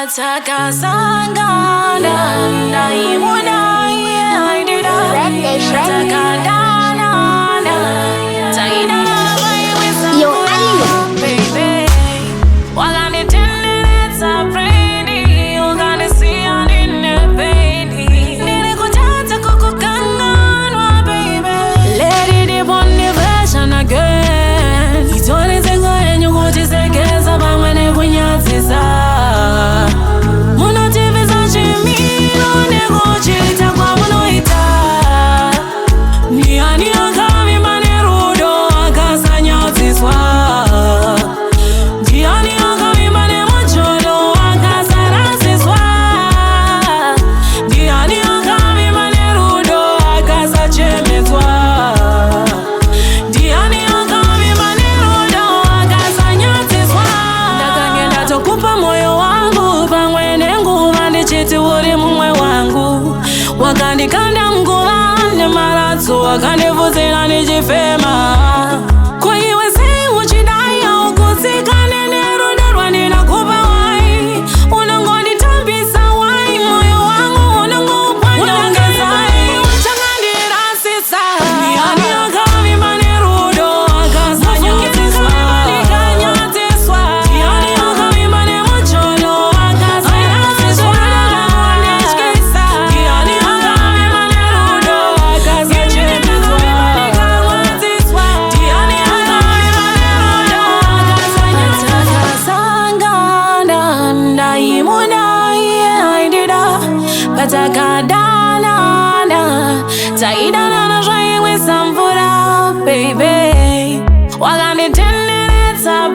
Atakasangana naimuna yaidida atakadana taidana Yo, Ali. baby waganitendeneza brainy uganisia ninepeni nilikutata kukukanganwa baby lady diponi version again itonizengo yenyu kutisekeza bamwene kunyazisa wakandikanda mguvane maratso wakandivuzira nichifema kwa iwe sei uchidaya ukutsikane nerudo rwandinakupa wai unongonitambisa wai moyo wangu unongoupanyongezai uchangandirasisa ndiani akavimba nerudo akasanyadziswa ndiani akavimba nemucholo akasanyadziswa Atakadana taidana na shaywe samvura baby waganitendeneza